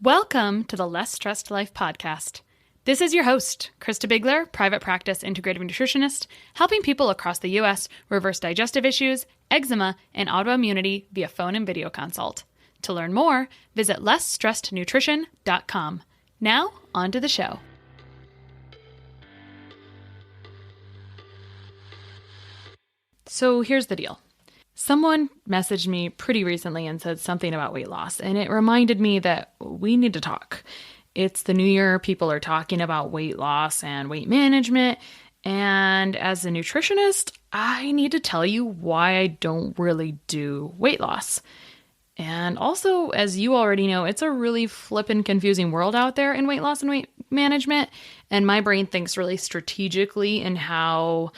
Welcome to the Less Stressed Life podcast. This is your host, Krista Bigler, private practice integrative nutritionist, helping people across the U.S. reverse digestive issues, eczema, and autoimmunity via phone and video consult. To learn more, visit lessstressednutrition.com. Now, on to the show. So here's the deal. Someone messaged me pretty recently and said something about weight loss, and it reminded me that we need to talk. It's the new year. People are talking about weight loss and weight management. And as a nutritionist, I need to tell you why I don't really do weight loss. And also, as you already know, it's a really flippin' confusing world out there in weight loss and weight management. And my brain thinks really strategically in how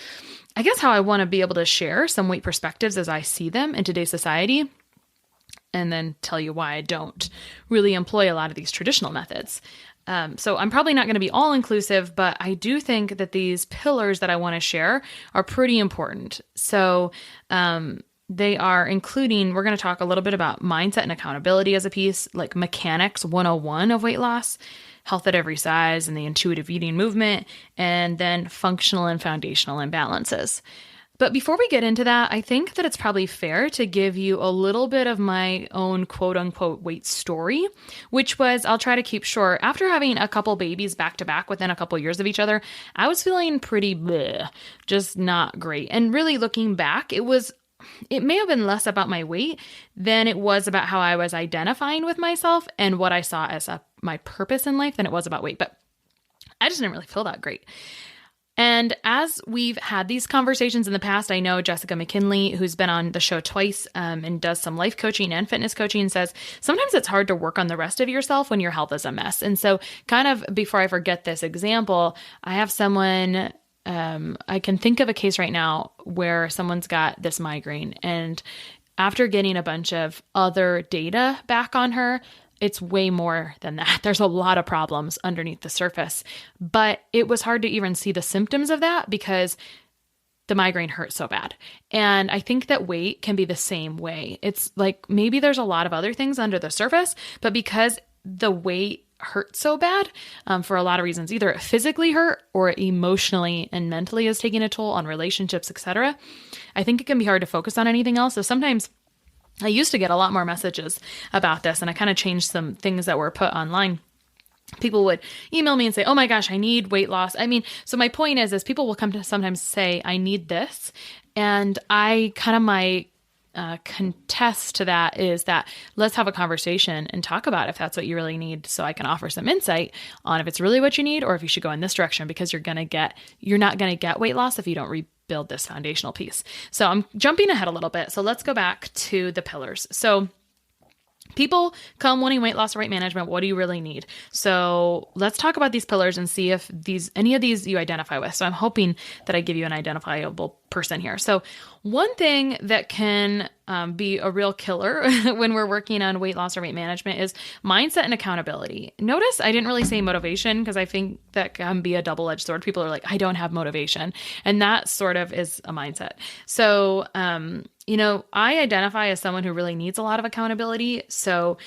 I want to be able to share some weight perspectives as I see them in today's society, and then tell you why I don't really employ a lot of these traditional methods. So I'm probably not going to be all inclusive, but I do think that these pillars that I want to share are pretty important. So they are including, we're going to talk a little bit about mindset and accountability as a piece, like mechanics 101 of weight loss, health at every size, and the intuitive eating movement, and then functional and foundational imbalances. But before we get into that, I think that it's probably fair to give you a little bit of my own quote unquote weight story, which was, I'll try to keep short. After having a couple babies back to back within a couple years of each other, I was feeling pretty bleh, just not great. And really looking back, it may have been less about my weight than it was about how I was identifying with myself and what I saw as my purpose in life than it was about weight. But I just didn't really feel that great. And as we've had these conversations in the past, I know Jessica McKinley, who's been on the show twice and does some life coaching and fitness coaching, says sometimes it's hard to work on the rest of yourself when your health is a mess. And so kind of before I forget this example, I have someone, I can think of a case right now where someone's got this migraine, and after getting a bunch of other data back on her, it's way more than that. There's a lot of problems underneath the surface, but it was hard to even see the symptoms of that because the migraine hurt so bad. And I think that weight can be the same way. It's like maybe there's a lot of other things under the surface, but because the weight hurt so bad for a lot of reasons, either it physically hurt or emotionally and mentally is taking a toll on relationships, etc. I think it can be hard to focus on anything else. So sometimes I used to get a lot more messages about this, and I kind of changed some things that were put online. People would email me and say, oh my gosh, I need weight loss. So my point is people will come to sometimes say, I need this. And I kind of, my contest to that is that let's have a conversation and talk about if that's what you really need, so I can offer some insight on if it's really what you need or if you should go in this direction, because you're not going to get weight loss if you don't rebuild this foundational piece. So I'm jumping ahead a little bit. So let's go back to the pillars. So people come wanting weight loss or weight management. What do you really need? So let's talk about these pillars and see if any of these you identify with. So I'm hoping that I give you an identifiable person here. So one thing that can be a real killer when we're working on weight loss or weight management is mindset and accountability. Notice I didn't really say motivation because I think that can be a double-edged sword. People are like, I don't have motivation. And that sort of is a mindset. So, I identify as someone who really needs a lot of accountability. So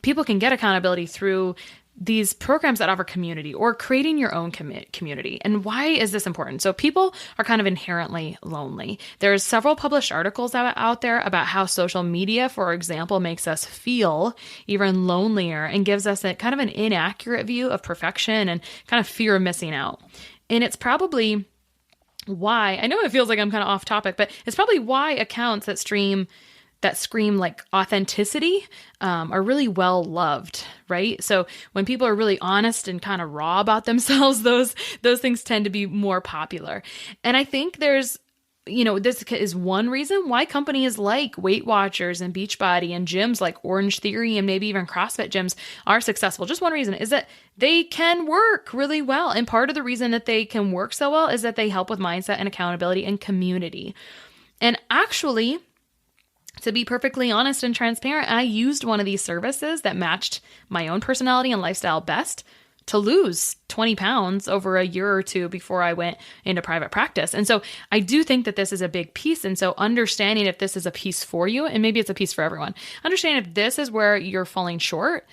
people can get accountability through these programs that offer community or creating your own community. And why is this important? So people are kind of inherently lonely. There's several published articles out there about how social media, for example, makes us feel even lonelier and gives us a kind of an inaccurate view of perfection and kind of fear of missing out. And it's probably why, I know it feels like I'm kind of off topic, but it's probably why accounts that scream like authenticity are really well loved, right? So when people are really honest and kind of raw about themselves, those things tend to be more popular. And I think there's, this is one reason why companies like Weight Watchers and Beachbody and gyms like Orange Theory and maybe even CrossFit gyms are successful. Just one reason is that they can work really well. And part of the reason that they can work so well is that they help with mindset and accountability and community. And actually, to be perfectly honest and transparent, I used one of these services that matched my own personality and lifestyle best to lose 20 pounds over a year or two before I went into private practice. And so I do think that this is a big piece. And so understanding if this is a piece for you, and maybe it's a piece for everyone, understanding if this is where you're falling short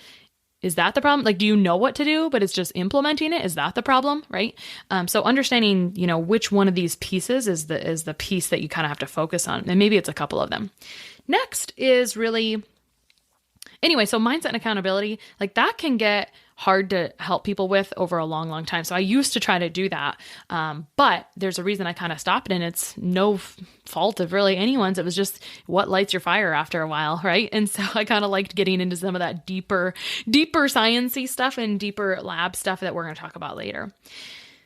Is that the problem? Like, do you know what to do, but it's just implementing it? Is that the problem? Right. So understanding, which one of these pieces is the piece that you kind of have to focus on. And maybe it's a couple of them. Next is really, anyway, so mindset and accountability, like that can get hard to help people with over a long, long time. So I used to try to do that. But there's a reason I kind of stopped, and it's no fault of really anyone's. It was just what lights your fire after a while. Right. And so I kind of liked getting into some of that deeper sciencey stuff and deeper lab stuff that we're going to talk about later.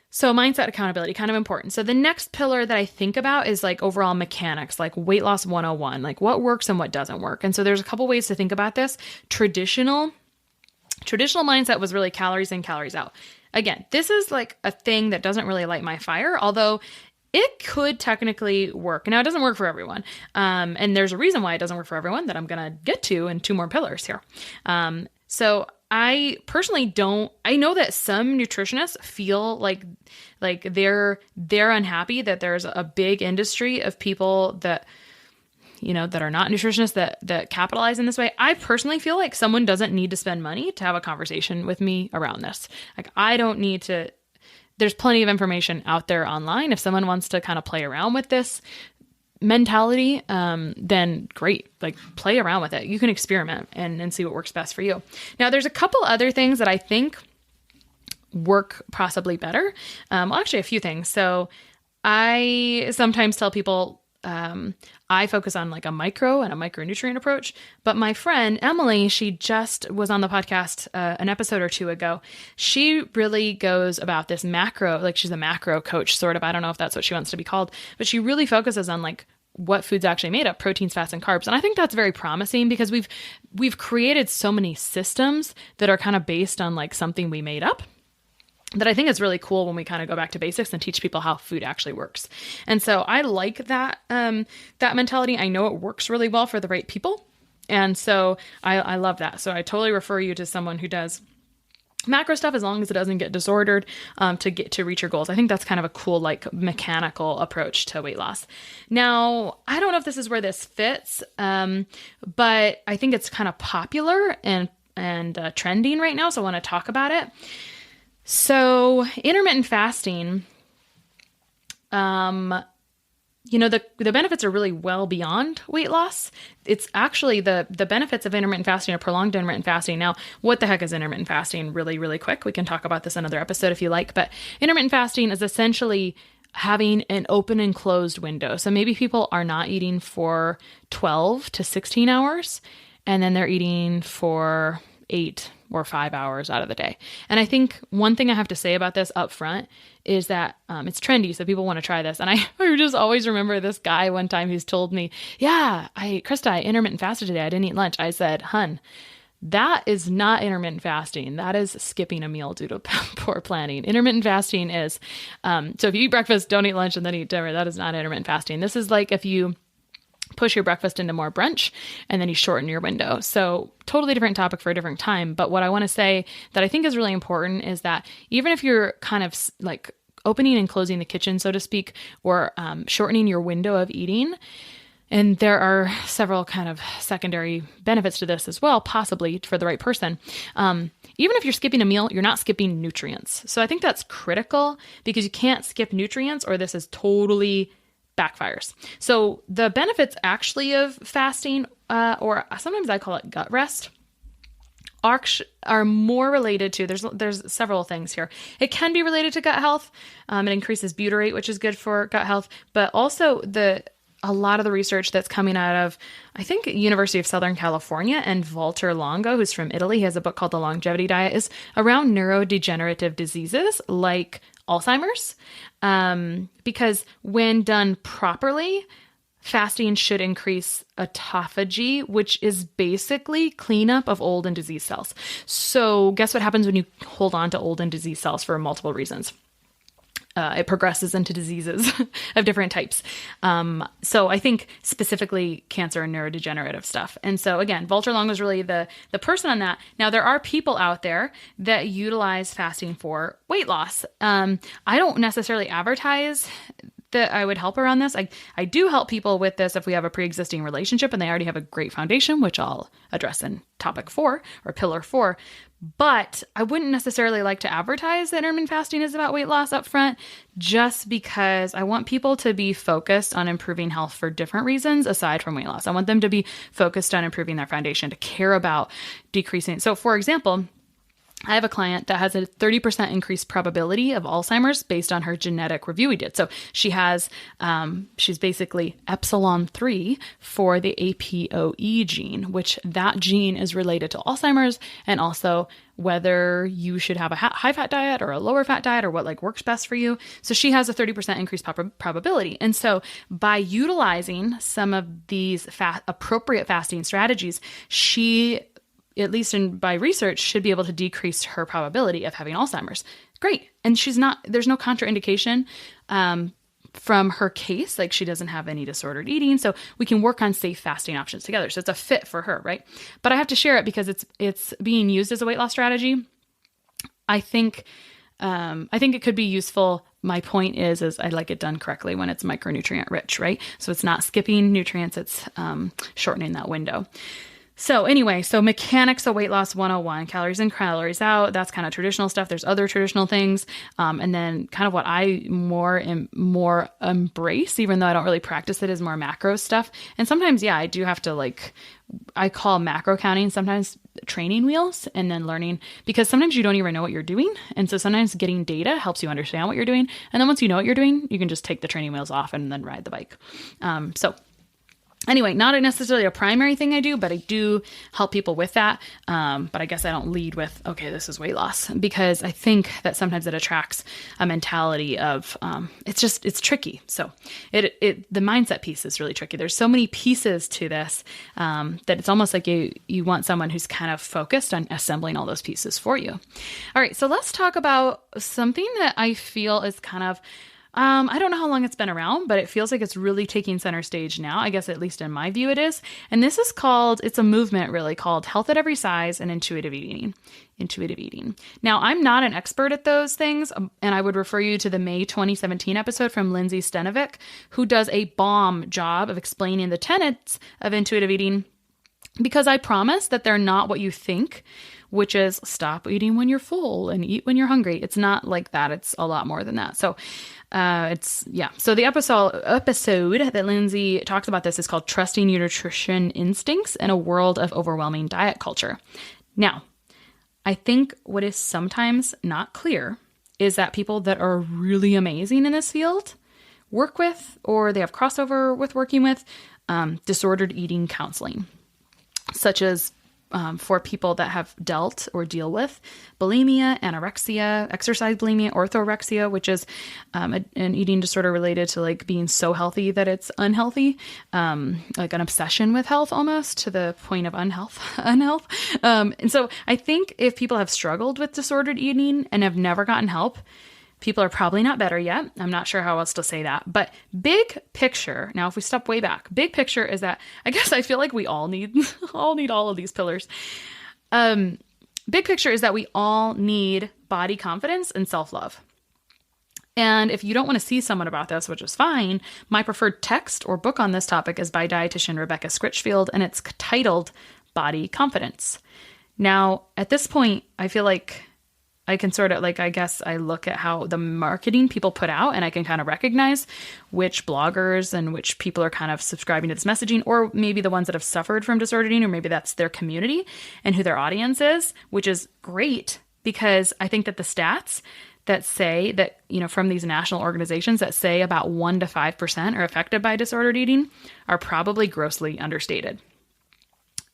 So mindset, accountability, kind of important. So the next pillar that I think about is like overall mechanics, like weight loss 101, like what works and what doesn't work. And so there's a couple ways to think about this. Traditional mindset was really calories in, calories out. Again, this is like a thing that doesn't really light my fire, although it could technically work. Now, it doesn't work for everyone. And there's a reason why it doesn't work for everyone that I'm going to get to in two more pillars here. So I personally I know that some nutritionists feel like they're unhappy that there's a big industry of people that that are not nutritionists that capitalize in this way. I personally feel like someone doesn't need to spend money to have a conversation with me around this. Like, I don't need to, there's plenty of information out there online. If someone wants to kind of play around with this mentality, then great, like play around with it. You can experiment and see what works best for you. Now, there's a couple other things that I think work possibly better. Well, actually a few things. So I sometimes tell people, I focus on like a micro and a micronutrient approach, but my friend Emily, she just was on the podcast an episode or two ago. She really goes about this macro, like she's a macro coach sort of. I don't know if that's what she wants to be called, but she really focuses on like what food's actually made of, proteins, fats, and carbs. And I think that's very promising because we've created so many systems that are kind of based on like something we made up, that I think is really cool when we kind of go back to basics and teach people how food actually works. And so I like that, that mentality. I know it works really well for the right people. And so I love that. So I totally refer you to someone who does macro stuff as long as it doesn't get disordered, to reach your goals. I think that's kind of a cool, like mechanical approach to weight loss. Now, I don't know if this is where this fits, but I think it's kind of popular and trending right now. So I want to talk about it. So intermittent fasting, the benefits are really well beyond weight loss. It's actually the benefits of intermittent fasting or prolonged intermittent fasting. Now, what the heck is intermittent fasting? Really, really quick. We can talk about this in another episode if you like, but intermittent fasting is essentially having an open and closed window. So maybe people are not eating for 12 to 16 hours, and then they're eating for 8 or 5 hours out of the day. And I think one thing I have to say about this up front is that it's trendy, so people want to try this. And I just always remember this guy one time who's told me, Krista, I intermittent fasted today. I didn't eat lunch. I said, hun, that is not intermittent fasting. That is skipping a meal due to poor planning. Intermittent fasting is, so if you eat breakfast, don't eat lunch, and then eat dinner, that is not intermittent fasting. This is like if you push your breakfast into more brunch and then you shorten your window. So totally different topic for a different time. But what I want to say that I think is really important is that even if you're kind of like opening and closing the kitchen, so to speak, or shortening your window of eating, and there are several kind of secondary benefits to this as well, possibly for the right person. Even if you're skipping a meal, you're not skipping nutrients. So I think that's critical because you can't skip nutrients or this is totally backfires. So the benefits actually of fasting, or sometimes I call it gut rest, are more related to, there's several things here. It can be related to gut health. It increases butyrate, which is good for gut health, but also a lot of the research that's coming out of, I think, University of Southern California, and Walter Longo, who's from Italy, he has a book called The Longevity Diet, is around neurodegenerative diseases like Alzheimer's. Because when done properly, fasting should increase autophagy, which is basically cleanup of old and diseased cells. So guess what happens when you hold on to old and diseased cells for multiple reasons? It progresses into diseases of different types. So I think specifically cancer and neurodegenerative stuff. And so again, Walter Longo is really the person on that. Now there are people out there that utilize fasting for weight loss. I don't necessarily advertise that I would help her on this. I do help people with this if we have a pre-existing relationship and they already have a great foundation, which I'll address in topic 4 or pillar 4. But I wouldn't necessarily like to advertise that intermittent fasting is about weight loss up front, just because I want people to be focused on improving health for different reasons aside from weight loss. I want them to be focused on improving their foundation, to care about decreasing. So for example, I have a client that has a 30% increased probability of Alzheimer's based on her genetic review we did. So she has, she's basically epsilon 3 for the APOE gene, which that gene is related to Alzheimer's, and also whether you should have a high fat diet or a lower fat diet or what like works best for you. So she has a 30% increased probability. And so by utilizing some of these appropriate fasting strategies, she, at least by research, should be able to decrease her probability of having Alzheimer's. Great. And there's no contraindication from her case. Like she doesn't have any disordered eating. So we can work on safe fasting options together. So it's a fit for her, right? But I have to share it because it's being used as a weight loss strategy. I think it could be useful. My point is I like it done correctly when it's micronutrient rich, right? So it's not skipping nutrients. It's shortening that window. So anyway, mechanics of weight loss 101, calories in, calories out. That's kind of traditional stuff. There's other traditional things. And then kind of what I more embrace, even though I don't really practice it, is more macro stuff. And sometimes, yeah, I do have to I call macro counting sometimes training wheels, and then learning, because sometimes you don't even know what you're doing. And so sometimes getting data helps you understand what you're doing. And then once you know what you're doing, you can just take the training wheels off and then ride the bike. Anyway, not necessarily a primary thing I do, but I do help people with that. But I guess I don't lead with, okay, this is weight loss, because I think that sometimes it attracts a mentality of, it's tricky. So the mindset piece is really tricky. There's so many pieces to this, that it's almost like you want someone who's kind of focused on assembling all those pieces for you. All right. So let's talk about something that I feel is kind of, I don't know how long it's been around, but it feels like it's really taking center stage now. I guess at least in my view it is. And this is it's a movement really called health at every size and intuitive eating. Now, I'm not an expert at those things, and I would refer you to the May 2017 episode from Lindsay Stenovic, who does a bomb job of explaining the tenets of intuitive eating, because I promise that they're not what you think, which is stop eating when you're full and eat when you're hungry. It's not like that. It's a lot more than that. So So the episode that Lindsay talks about this is called Trusting Your Nutrition Instincts in a World of Overwhelming Diet Culture. Now, I think what is sometimes not clear is that people that are really amazing in this field work with, or they have crossover with working with, disordered eating counseling, such as for people that have dealt or deal with bulimia, anorexia, exercise bulimia, orthorexia, which is an eating disorder related to being so healthy that it's unhealthy, like an obsession with health almost to the point of unhealth. And so I think if people have struggled with disordered eating and have never gotten help, people are probably not better yet. I'm not sure how else to say that. But big picture, now if we step way back, big picture is that I guess I feel like we all need all of these pillars. Big picture is that we all need body confidence and self-love. And if you don't want to see someone about this, which is fine, my preferred text or book on this topic is by dietitian Rebecca Scritchfield, and it's titled Body Confidence. Now, at this point, I feel like I can sort of I guess I look at how the marketing people put out, and I can kind of recognize which bloggers and which people are kind of subscribing to this messaging, or maybe the ones that have suffered from disordered eating, or maybe that's their community and who their audience is, which is great, because I think that the stats that say that, from these national organizations that say about 1 to 5% are affected by disordered eating are probably grossly understated.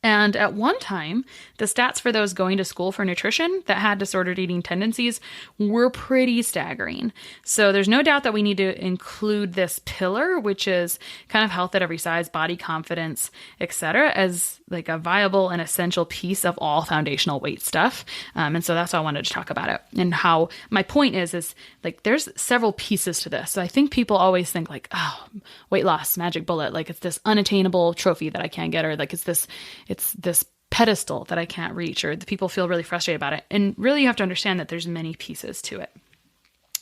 And at one time, the stats for those going to school for nutrition that had disordered eating tendencies were pretty staggering. So there's no doubt that we need to include this pillar, which is kind of health at every size, body confidence, etc., as a viable and essential piece of all foundational weight stuff. And so that's why I wanted to talk about it. And how my point is there's several pieces to this. So I think people always think weight loss, magic bullet, it's this unattainable trophy that I can't get, or it's this pedestal that I can't reach, or the people feel really frustrated about it. And really you have to understand that there's many pieces to it.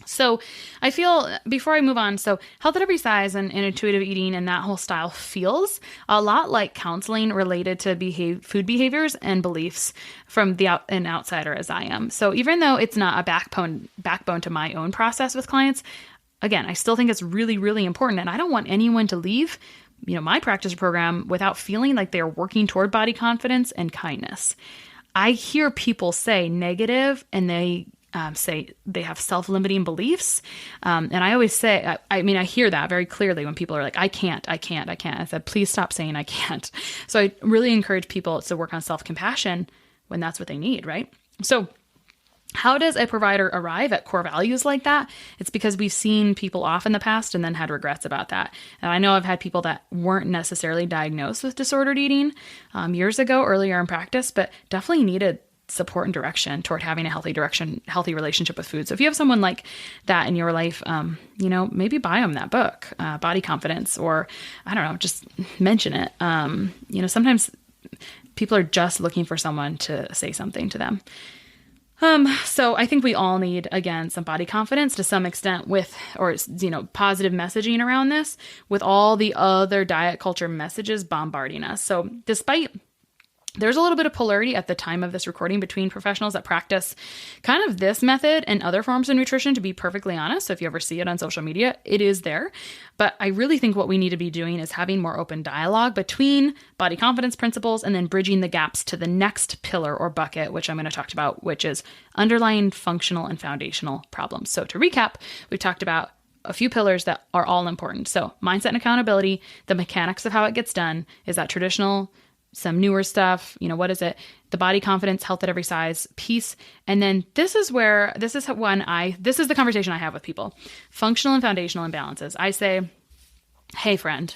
So I feel, before I move on, so health at every size and intuitive eating and that whole style feels a lot like counseling related to food behaviors and beliefs from an outsider as I am. So even though it's not a backbone to my own process with clients, again, I still think it's really, really important. And I don't want anyone to leave, my practice program without feeling like they're working toward body confidence and kindness. I hear people say negative and they say they have self-limiting beliefs. And I always say, I hear that very clearly when people are like, I can't. I said, please stop saying I can't. So I really encourage people to work on self-compassion when that's what they need, right? So how does a provider arrive at core values like that? It's because we've seen people off in the past and then had regrets about that. And I know I've had people that weren't necessarily diagnosed with disordered eating years ago, earlier in practice, but definitely needed support and direction toward having a healthy relationship with food. So if you have someone like that in your life, maybe buy them that book, Body Confidence, or I don't know, just mention it. Sometimes people are just looking for someone to say something to them. So I think we all need, again, some body confidence to some extent positive messaging around this with all the other diet culture messages bombarding us. So there's a little bit of polarity at the time of this recording between professionals that practice kind of this method and other forms of nutrition, to be perfectly honest. So if you ever see it on social media, it is there. But I really think what we need to be doing is having more open dialogue between body confidence principles and then bridging the gaps to the next pillar or bucket, which I'm going to talk about, which is underlying functional and foundational problems. So to recap, we've talked about a few pillars that are all important. So mindset and accountability, the mechanics of how it gets done, is that traditional, some newer stuff, what is it? The body confidence, health at every size piece. And then this is the conversation I have with people. Functional and foundational imbalances. I say, hey friend,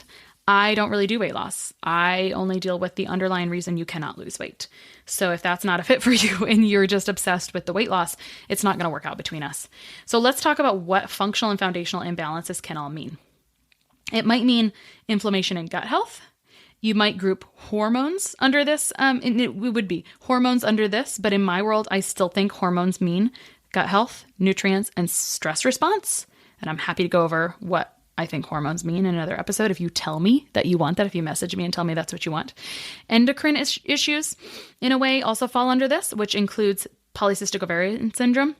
I don't really do weight loss. I only deal with the underlying reason you cannot lose weight. So if that's not a fit for you and you're just obsessed with the weight loss, it's not going to work out between us. So let's talk about what functional and foundational imbalances can all mean. It might mean inflammation and gut health. You might group hormones under this. It would be hormones under this, but in my world, I still think hormones mean gut health, nutrients, and stress response. And I'm happy to go over what I think hormones mean in another episode if you tell me that you want that, if you message me and tell me that's what you want. Endocrine issues, in a way, also fall under this, which includes polycystic ovarian syndrome,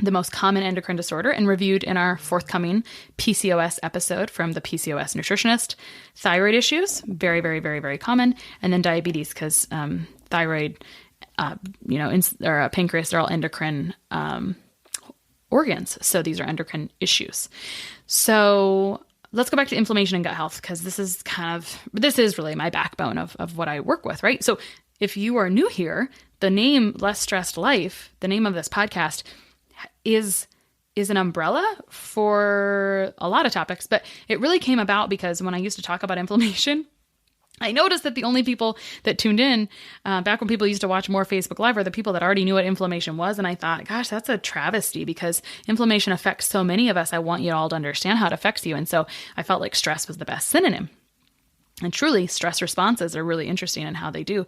the most common endocrine disorder, and reviewed in our forthcoming PCOS episode from the PCOS nutritionist. Thyroid issues, very, very, very, very common. And then diabetes, because thyroid, or pancreas, are all endocrine organs. So these are endocrine issues. So let's go back to inflammation and gut health, because this is really my backbone of what I work with, right? So if you are new here, the name Less Stressed Life, the name of this podcast, is an umbrella for a lot of topics, but it really came about because when I used to talk about inflammation, I noticed that the only people that tuned in back when people used to watch more Facebook Live are the people that already knew what inflammation was. And I thought, gosh, that's a travesty because inflammation affects so many of us. I want you all to understand how it affects you. And so I felt like stress was the best synonym. And truly, stress responses are really interesting in how they do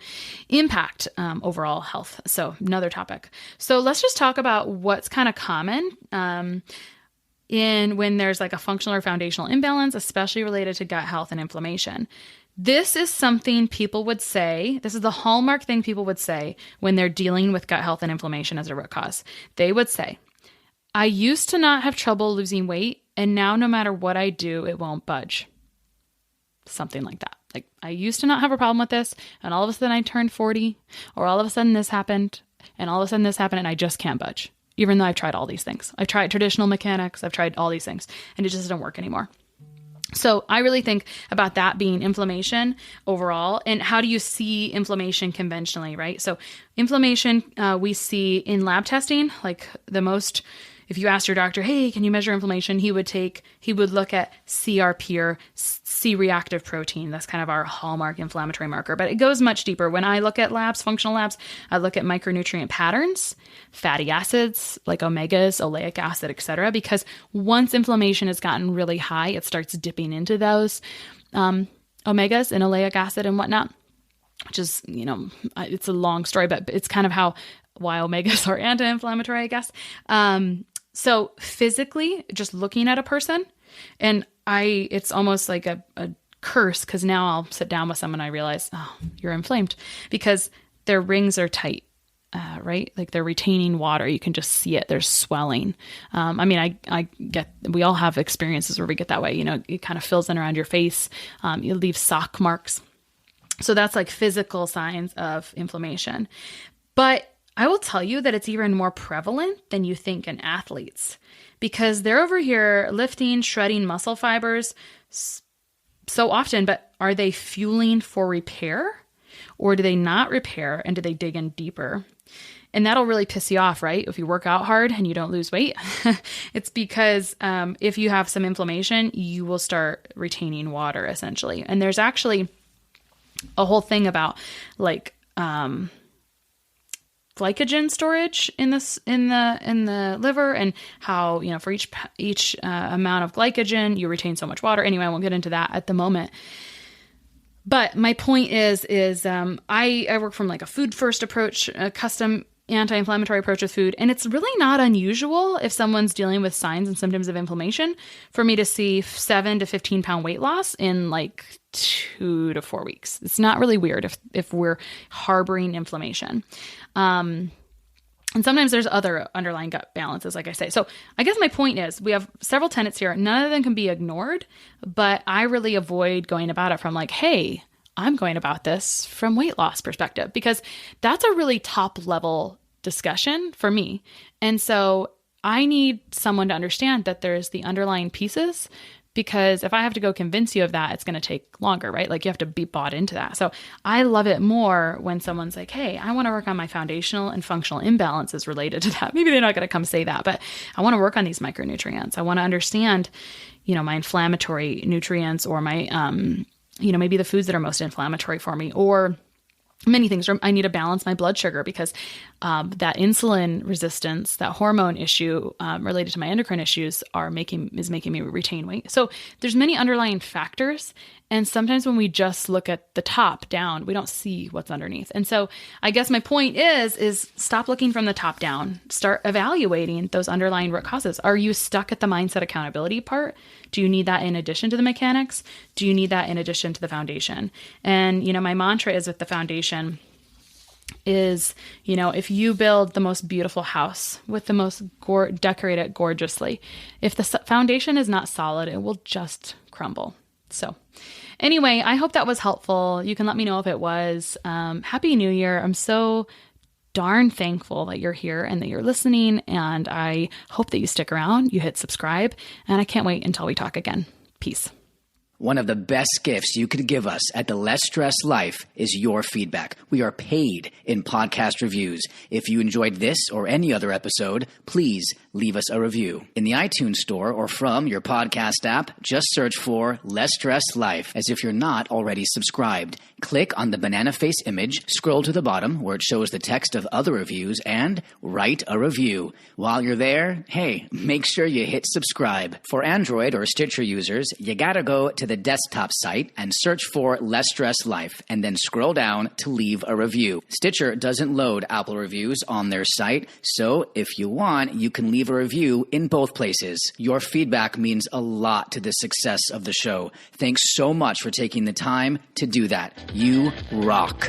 impact overall health. So another topic. So let's just talk about what's kind of common when there's like a functional or foundational imbalance, especially related to gut health and inflammation. This is something people would say, this is the hallmark thing people would say when they're dealing with gut health and inflammation as a root cause. They would say, I used to not have trouble losing weight, and now no matter what I do, it won't budge. Something like that. Like, I used to not have a problem with this, and all of a sudden I turned 40, or all of a sudden this happened, and all of a sudden this happened, and I just can't budge. Even though I've tried all these things. I've tried traditional mechanics, I've tried all these things, and it just doesn't work anymore. So I really think about that being inflammation overall. And how do you see inflammation conventionally, right? So inflammation we see in lab testing, like the most, if you ask your doctor, hey, can you measure inflammation? He would look at CRP, or C-reactive protein. That's kind of our hallmark inflammatory marker, but it goes much deeper. When I look at labs, functional labs, I look at micronutrient patterns, fatty acids like omegas, oleic acid, etc. Because once inflammation has gotten really high, it starts dipping into those omegas and oleic acid and whatnot, which is, it's a long story, but it's kind of why omegas are anti-inflammatory, I guess. So physically, just looking at a person, and it's almost like a curse, because now I'll sit down with someone and I realize, oh, you're inflamed, because their rings are tight, right? Like they're retaining water. You can just see it. There's swelling. We all have experiences where we get that way. It kind of fills in around your face. You leave sock marks. So that's like physical signs of inflammation. But I will tell you that it's even more prevalent than you think in athletes, because they're over here lifting, shredding muscle fibers so often, but are they fueling for repair, or do they not repair, and do they dig in deeper? And that'll really piss you off, right? If you work out hard and you don't lose weight, it's because if you have some inflammation, you will start retaining water essentially. And there's actually a whole thing about like glycogen storage in the liver, and how, for each amount of glycogen, you retain so much water. Anyway, I won't get into that at the moment. But my point is I work from like a food first approach, a custom anti-inflammatory approach with food. And it's really not unusual, if someone's dealing with signs and symptoms of inflammation, for me to see 7 to 15 pound weight loss in like 2 to 4 weeks. It's not really weird if we're harboring inflammation. And sometimes there's other underlying gut balances, like I say. So I guess my point is, we have several tenets here. None of them can be ignored, but I really avoid going about it from like, hey, I'm going about this from weight loss perspective, because that's a really top level discussion for me. And so I need someone to understand that there's the underlying pieces, because if I have to go convince you of that, it's going to take longer, right? Like you have to be bought into that. So I love it more when someone's like, hey, I want to work on my foundational and functional imbalances related to that. Maybe they're not going to come say that, but I want to work on these micronutrients. I want to understand, my inflammatory nutrients, or my, maybe the foods that are most inflammatory for me, or many things. I need to balance my blood sugar, because that insulin resistance, that hormone issue related to my endocrine issues is making me retain weight. So there's many underlying factors. And sometimes when we just look at the top down, we don't see what's underneath. And so I guess my point is stop looking from the top down, start evaluating those underlying root causes. Are you stuck at the mindset accountability part? Do you need that in addition to the mechanics? Do you need that in addition to the foundation? And, my mantra is with the foundation is, if you build the most beautiful house with the most decorate it gorgeously, if the foundation is not solid, it will just crumble. So anyway, I hope that was helpful. You can let me know if it was. Happy New Year. I'm so darn thankful that you're here and that you're listening. And I hope that you stick around, you hit subscribe, and I can't wait until we talk again. Peace. One of the best gifts you could give us at the Less Stress Life is your feedback. We are paid in podcast reviews. If you enjoyed this or any other episode, please leave us a review. In the iTunes store or from your podcast app, just search for Less Stress Life, as if you're not already subscribed. Click on the banana face image, scroll to the bottom where it shows the text of other reviews, and write a review. While you're there, hey, make sure you hit subscribe. For Android or Stitcher users, you gotta go to the desktop site and search for Less Stress Life, and then scroll down to leave a review. Stitcher doesn't load Apple reviews on their site, so if you want, you can leave a review in both places. Your feedback means a lot to the success of the show. Thanks so much for taking the time to do that. You rock.